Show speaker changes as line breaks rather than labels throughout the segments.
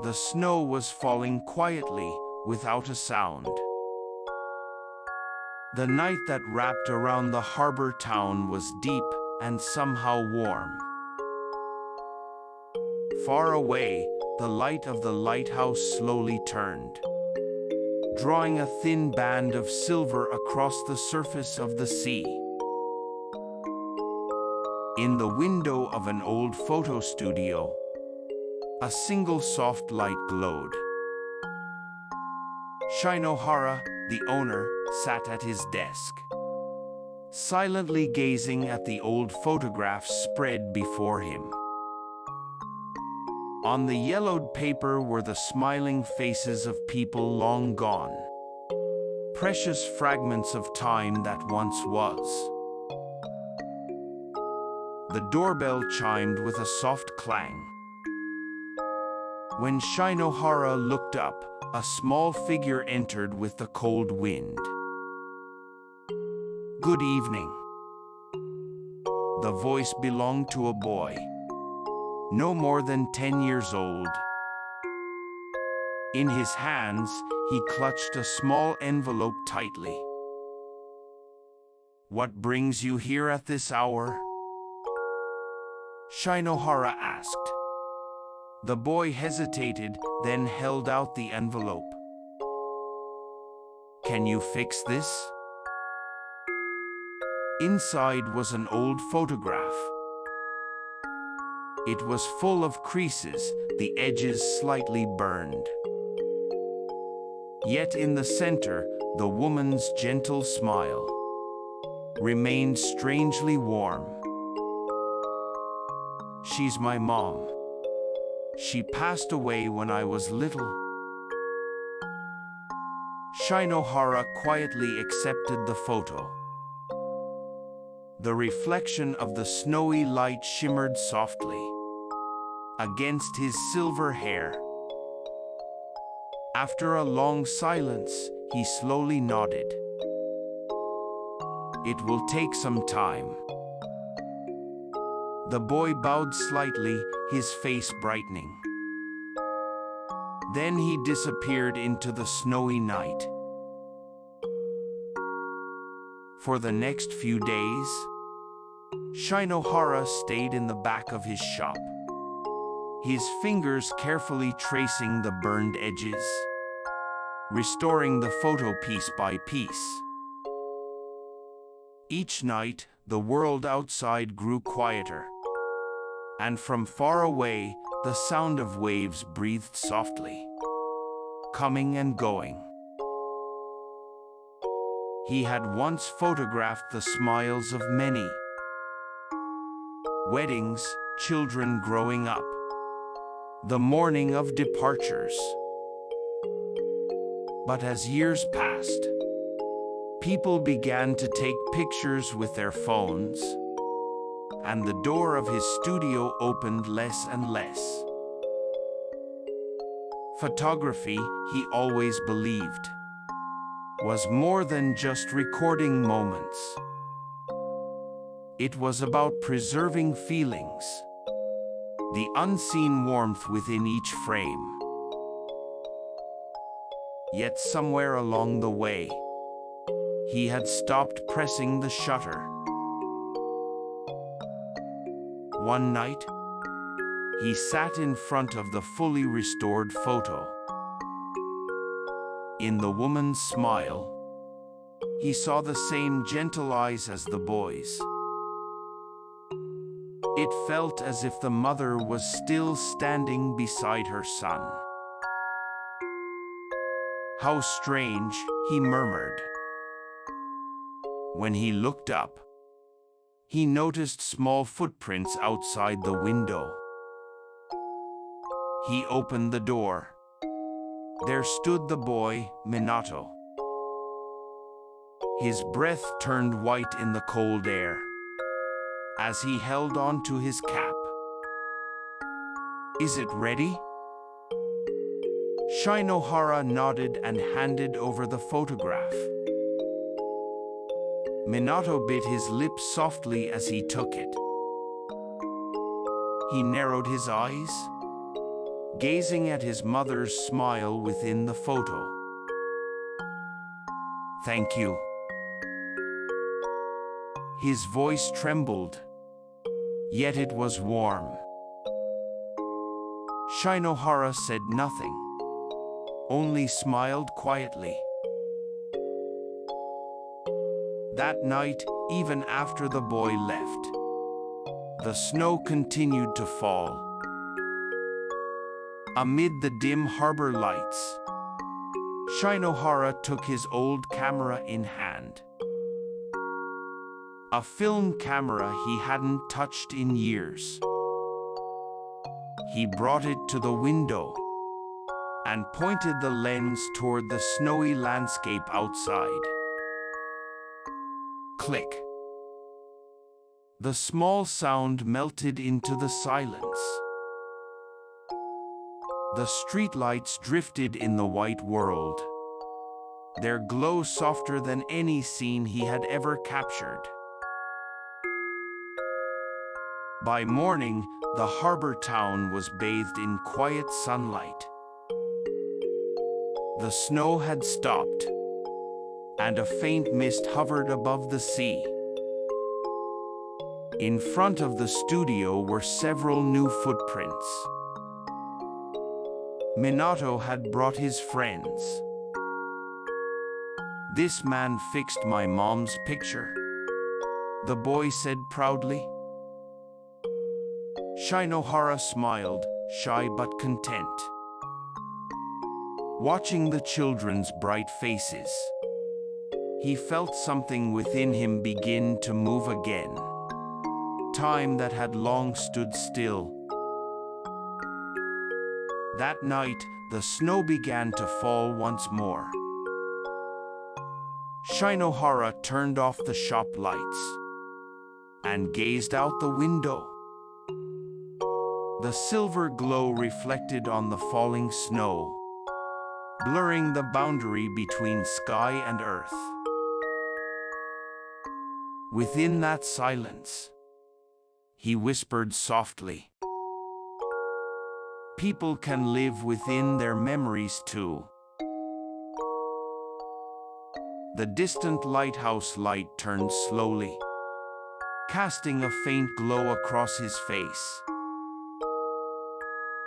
The snow was falling quietly, without a sound. The night that wrapped around the harbor town was deep and somehow warm. Far away, the light of the lighthouse slowly turned, drawing a thin band of silver across the surface of the sea. In the window of an old photo studio, a single soft light glowed. Shinohara, the owner, sat at his desk, silently gazing at the old photographs spread before him. On the yellowed paper were the smiling faces of people long gone, precious fragments of time that once was. The doorbell chimed with a soft clang. When Shinohara looked up, a small figure entered with the cold wind. "Good evening." The voice belonged to a boy, no more than 10 years old. In his hands, he clutched a small envelope tightly. "What brings you here at this hour?" Shinohara asked. The boy hesitated, then held out the envelope. "Can you fix this?" Inside was an old photograph. It was full of creases, the edges slightly burned. Yet in the center, the woman's gentle smile remained strangely warm. "She's my mom. She passed away when I was little." Shinohara quietly accepted the photo. The reflection of the snowy light shimmered softly against his silver hair. After a long silence, he slowly nodded. "It will take some time." The boy bowed slightly, his face brightening. Then he disappeared into the snowy night. For the next few days, Shinohara stayed in the back of his shop, his fingers carefully tracing the burned edges, restoring the photo piece by piece. Each night, the world outside grew quieter, and from far away, the sound of waves breathed softly, coming and going. He had once photographed the smiles of many. Weddings, children growing up, the morning of departures. But as years passed, people began to take pictures with their phones, and the door of his studio opened less and less. Photography, he always believed, was more than just recording moments. It was about preserving feelings, the unseen warmth within each frame. Yet somewhere along the way, he had stopped pressing the shutter. One night, he sat in front of the fully restored photo. In the woman's smile, he saw the same gentle eyes as the boy's. It felt as if the mother was still standing beside her son. "How strange," he murmured. When he looked up, he noticed small footprints outside the window. He opened the door. There stood the boy, Minato. His breath turned white in the cold air as he held on to his cap. "Is it ready?" Shinohara nodded and handed over the photograph. Minato bit his lips softly as he took it. He narrowed his eyes, gazing at his mother's smile within the photo. "Thank you." His voice trembled, yet it was warm. Shinohara said nothing, only smiled quietly. That night, even after the boy left, the snow continued to fall. Amid the dim harbor lights, Shinohara took his old camera in hand. A film camera he hadn't touched in years. He brought it to the window and pointed the lens toward the snowy landscape outside. Click. The small sound melted into the silence. The streetlights drifted in the white world, their glow softer than any scene he had ever captured. By morning, the harbor town was bathed in quiet sunlight. The snow had stopped, and a faint mist hovered above the sea. In front of the studio were several new footprints. Minato had brought his friends. "This man fixed my mom's picture," the boy said proudly. Shinohara smiled, shy but content. Watching the children's bright faces, he felt something within him begin to move again. Time that had long stood still. That night, the snow began to fall once more. Shinohara turned off the shop lights and gazed out the window. The silver glow reflected on the falling snow, blurring the boundary between sky and earth. Within that silence, he whispered softly, "People can live within their memories too." The distant lighthouse light turned slowly, casting a faint glow across his face.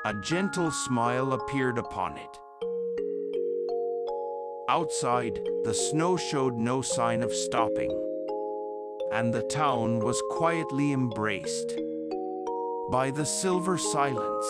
A gentle smile appeared upon it. Outside, the snow showed no sign of stopping, and the town was quietly embraced by the silver silence.